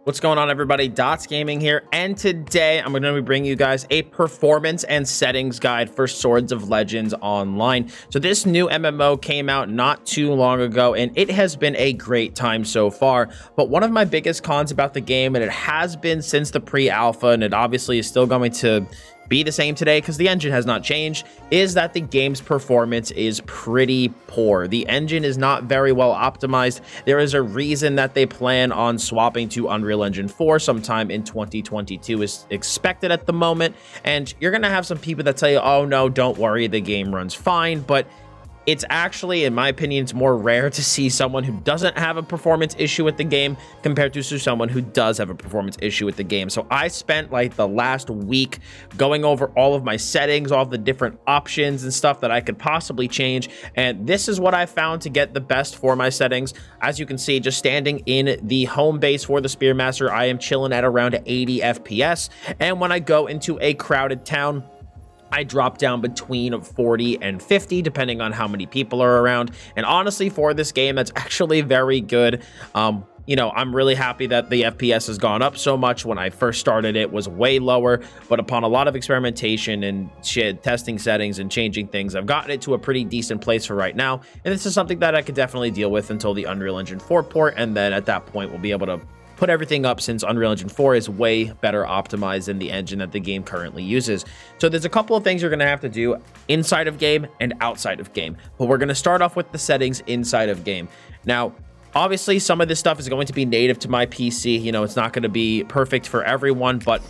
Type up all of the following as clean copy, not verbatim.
What's going on, everybody? Dots Gaming here, and today I'm going to be bringing you guys a performance and settings guide for Swords of Legends Online. So this new MMO came out not too long ago, and it has been a great time so far. But one of my biggest cons about the game, and it has been since the pre-alpha, and it obviously is still going to be the same today because the engine has not changed, is that the game's performance is pretty poor. The engine is not very well optimized. There is a reason that they plan on swapping to Unreal Engine 4 sometime in 2022 is expected at the moment, and you're gonna have some people that tell you, oh no, don't worry, the game runs fine, but it's actually, in my opinion, it's more rare to see someone who doesn't have a performance issue with the game compared to someone who does have a performance issue with the game. So I spent like the last week going over all of my settings, all of the different options and stuff that I could possibly change. And this is what I found to get the best for my settings. As you can see, just standing in the home base for the Spearmaster, I am chilling at around 80 FPS. And when I go into a crowded town, I drop down between 40 and 50, depending on how many people are around. And honestly, for this game, that's actually very good. You know, I'm really happy that the FPS has gone up so much. When I first started, it was way lower, but upon a lot of experimentation and testing settings and changing things, I've gotten it to a pretty decent place for right now. And this is something that I could definitely deal with until the Unreal Engine 4 port. And then at that point, we'll be able to put everything up, since Unreal Engine 4 is way better optimized than the engine that the game currently uses. So there's a couple of things you're going to have to do inside of game and outside of game, but we're going to start off with the settings inside of game. Now, obviously, some of this stuff is going to be native to my PC. You know, it's not going to be perfect for everyone, but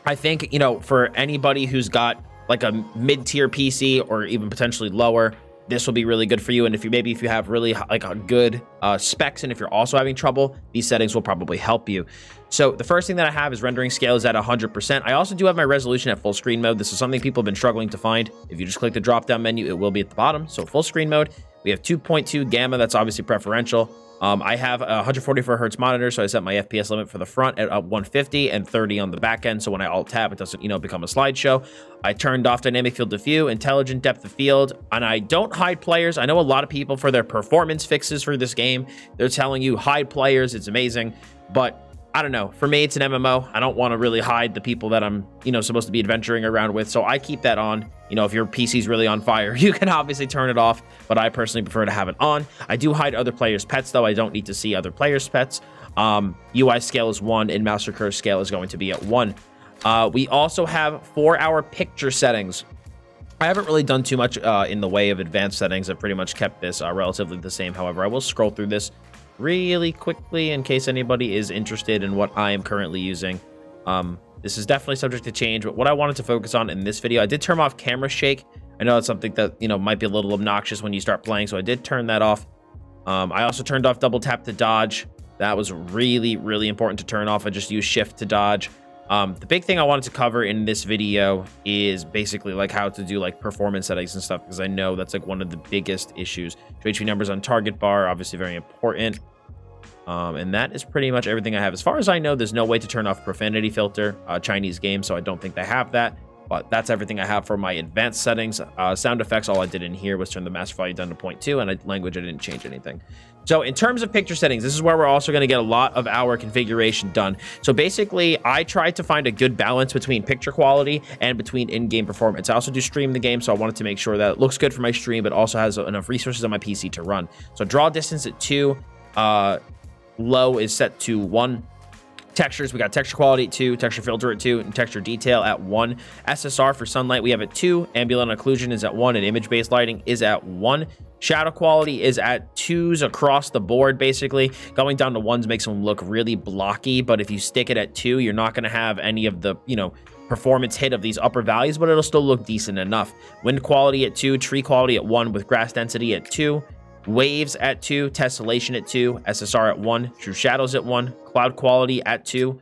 I think, you know, for anybody who's got like a mid-tier PC or even potentially lower, this will be really good for you. And if you have really like a good specs, and if you're also having trouble, these settings will probably help you. So the first thing that I have is rendering scale is at 100%. I also do have my resolution at full screen mode. This is something people have been struggling to find. If you just click the drop down menu, it will be at the bottom. So full screen mode, we have 2.2 gamma. That's obviously preferential. I have a 144 hertz monitor, so I set my FPS limit for the front at 150 and 30 on the back end. So when I alt tab, it doesn't, become a slideshow. I turned off dynamic field of view, intelligent depth of field, and I don't hide players. I know a lot of people, for their performance fixes for this game, they're telling you hide players. It's amazing, but I don't know. For me, it's an MMO. I don't want to really hide the people that I'm, supposed to be adventuring around with. So I keep that on. If your PC's really on fire, you can obviously turn it off, but I personally prefer to have it on. I do hide other players' pets, though. I don't need to see other players' pets. UI scale is 1, and mouse or cursor scale is going to be at 1. We also have 4-hour picture settings. I haven't really done too much in the way of advanced settings. I've pretty much kept this relatively the same. However, I will scroll through this really quickly in case anybody is interested in what I am currently using. This is definitely subject to change, but what I wanted to focus on in this video, I did turn off camera shake. I know it's something that, might be a little obnoxious when you start playing, so I did turn that off. I also turned off double tap to dodge. That was really, really important to turn off. I just used shift to dodge. The big thing I wanted to cover in this video is basically like how to do like performance settings and stuff, because I know that's like one of the biggest issues. HP numbers on target bar, obviously very important. And that is pretty much everything I have. As far as I know, there's no way to turn off profanity filter, Chinese game, so I don't think they have that. But that's everything I have for my advanced settings. Sound effects, all I did in here was turn the master value down to 0.2, and language, I didn't change anything. So in terms of picture settings, this is where we're also going to get a lot of our configuration done. So basically, I tried to find a good balance between picture quality and between in-game performance. I also do stream the game, so I wanted to make sure that it looks good for my stream, but also has enough resources on my PC to run. So draw distance at 2, low is set to 1. Textures, we got texture quality at 2, texture filter at 2, and texture detail at 1. SSR for sunlight, we have at 2. Ambient occlusion is at 1, and image-based lighting is at 1. Shadow quality is at 2s across the board, basically. Going down to 1s makes them look really blocky, but if you stick it at 2, you're not going to have any of the, performance hit of these upper values, but it'll still look decent enough. Wind quality at 2, tree quality at 1, with grass density at 2. Waves at 2, tessellation at 2, SSR at 1, true shadows at 1, cloud quality at 2,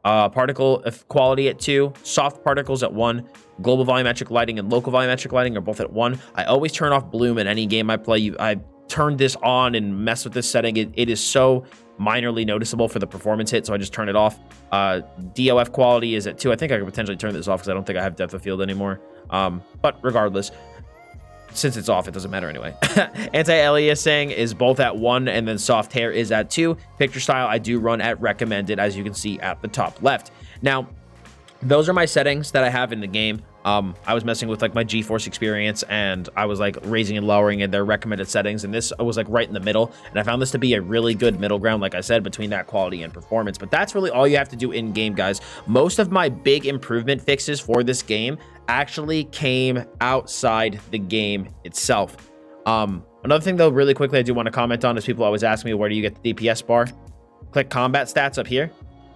particle quality at 2, soft particles at 1, global volumetric lighting and local volumetric lighting are both at 1. I always turn off bloom in any game I play. I turned this on and mess with this setting. It is so minorly noticeable for the performance hit, so I just turn it off. DOF quality is at 2. I think I could potentially turn this off because I don't think I have depth of field anymore. But regardless, since it's off, it doesn't matter anyway. Anti-aliasing is both at 1, and then soft hair is at 2. Picture style, I do run at recommended, as you can see at the top left. Now, those are my settings that I have in the game. I was messing with like my GeForce experience, and I was like raising and lowering in their recommended settings, and this was like right in the middle, and I found this to be a really good middle ground, like I said, between that quality and performance. But that's really all you have to do in game, guys. Most of my big improvement fixes for this game actually came outside the game itself. Another thing though, really quickly, I do want to comment on is people always ask me, where do you get the DPS bar? Click combat stats up here,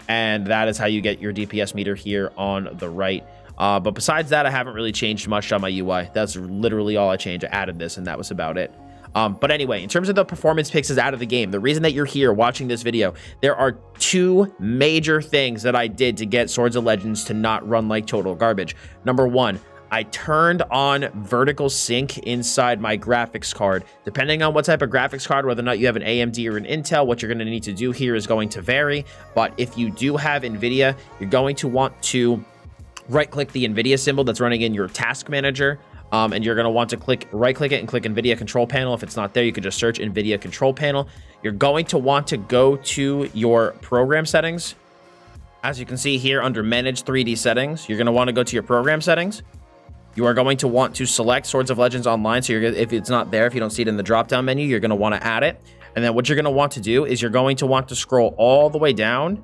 and that is how you get your DPS meter here on the right. But besides that, I haven't really changed much on my UI. That's literally all I changed. I added this, and that was about it. But anyway, in terms of the performance fixes out of the game, the reason that you're here watching this video, there are 2 major things that I did to get Swords of Legends to not run like total garbage. Number 1, I turned on vertical sync inside my graphics card. Depending on what type of graphics card, whether or not you have an AMD or an Intel, what you're going to need to do here is going to vary. But if you do have NVIDIA, you're going to want to right-click the NVIDIA symbol that's running in your task manager, and you're going to want to right-click it and click NVIDIA Control Panel. If it's not there, you can just search NVIDIA Control Panel. You're going to want to go to your program settings. As you can see here under Manage 3D Settings, you're going to want to go to your program settings. You are going to want to select Swords of Legends Online. So if it's not there, if you don't see it in the drop-down menu, you're going to want to add it. And then what you're going to want to do is you're going to want to scroll all the way down.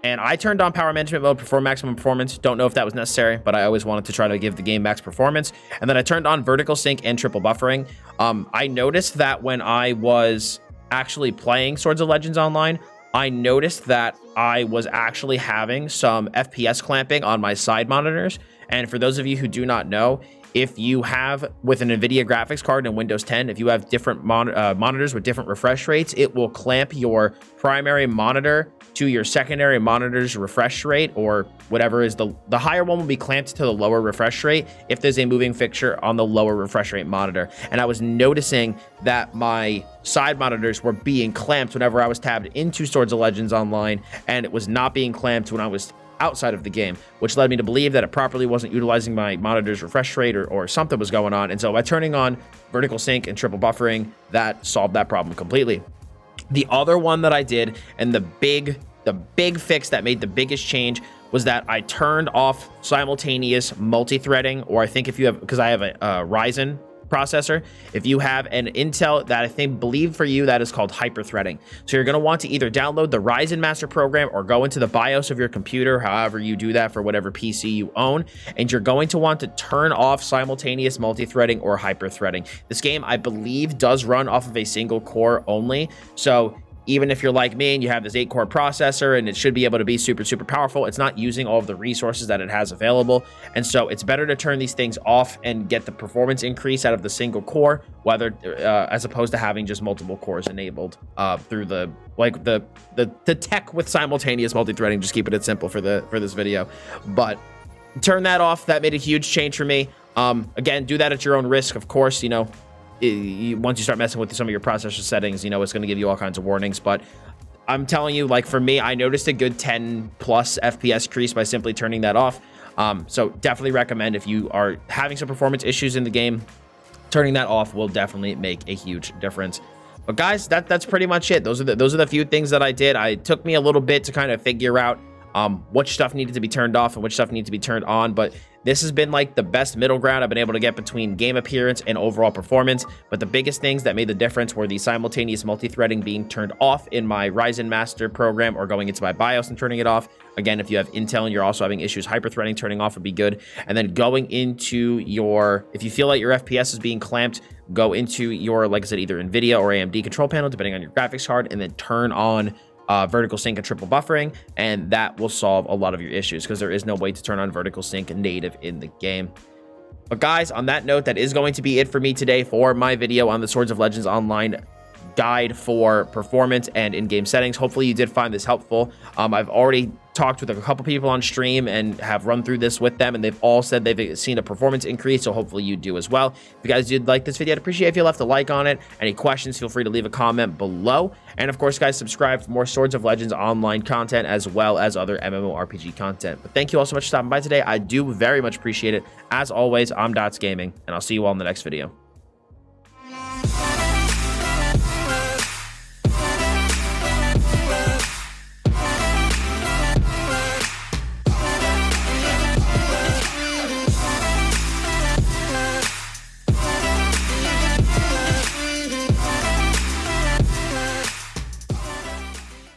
And I turned on power management mode for maximum performance. Don't know if that was necessary, but I always wanted to try to give the game max performance. And then I turned on vertical sync and triple buffering. I noticed that when I was actually playing Swords of Legends Online, I noticed that I was actually having some FPS clamping on my side monitors. And for those of you who do not know, if you have with an NVIDIA graphics card in Windows 10, if you have different monitors with different refresh rates, it will clamp your primary monitor to your secondary monitor's refresh rate, or whatever is the higher one will be clamped to the lower refresh rate if there's a moving fixture on the lower refresh rate monitor. And I was noticing that my side monitors were being clamped whenever I was tabbed into Swords of Legends Online, and it was not being clamped when I was outside of the game, which led me to believe that it properly wasn't utilizing my monitor's refresh rate, or something was going on. And so by turning on vertical sync and triple buffering, that solved that problem completely. The other one that I did, and the big fix that made the biggest change, was that I turned off simultaneous multi-threading, or I think if you have, because I have a Ryzen processor, if you have an Intel, that I believe for you that is called hyper-threading. So you're going to want to either download the Ryzen Master program or go into the BIOS of your computer, however you do that for whatever PC you own, and you're going to want to turn off simultaneous multi-threading or hyper-threading. This game, I believe, does run off of a single core only, so even if you're like me and you have this 8-core processor and it should be able to be super, super powerful, it's not using all of the resources that it has available. And so it's better to turn these things off and get the performance increase out of the single core, whether as opposed to having just multiple cores enabled through the tech with simultaneous multi-threading. Just keeping it simple for this video. But turn that off. That made a huge change for me. Again, do that at your own risk, of course. You know, once you start messing with some of your processor settings, you know, it's going to give you all kinds of warnings. But I'm telling you, like, for me, I noticed a good 10 plus FPS increase by simply turning that off. So definitely recommend, if you are having some performance issues in the game, turning that off will definitely make a huge difference. But guys, that's pretty much it. Those are the few things that I did. It took me a little bit to kind of figure out which stuff needed to be turned off and which stuff needed to be turned on, but this has been like the best middle ground I've been able to get between game appearance and overall performance. But the biggest things that made the difference were the simultaneous multi-threading being turned off in my Ryzen Master program, or going into my BIOS and turning it off. Again, if you have Intel and you're also having issues hyper-threading, turning off would be good. And then going into your, if you feel like your FPS is being clamped, go into your, like I said, either NVIDIA or AMD control panel, depending on your graphics card, and then turn on vertical sync and triple buffering, and that will solve a lot of your issues, because there is no way to turn on vertical sync native in the game. But guys, on that note, that is going to be it for me today for my video on the Swords of Legends Online guide for performance and in-game settings. Hopefully you did find this helpful. I've already talked with a couple people on stream and have run through this with them, and they've all said they've seen a performance increase, so hopefully you do as well. If you guys did like this video, I'd appreciate if you left a like on it. Any questions, feel free to leave a comment below. And of course, guys, subscribe for more Swords of Legends Online content, as well as other MMORPG content. But thank you all so much for stopping by today. I do very much appreciate it. As always, I'm Dots Gaming, and I'll see you all in the next video.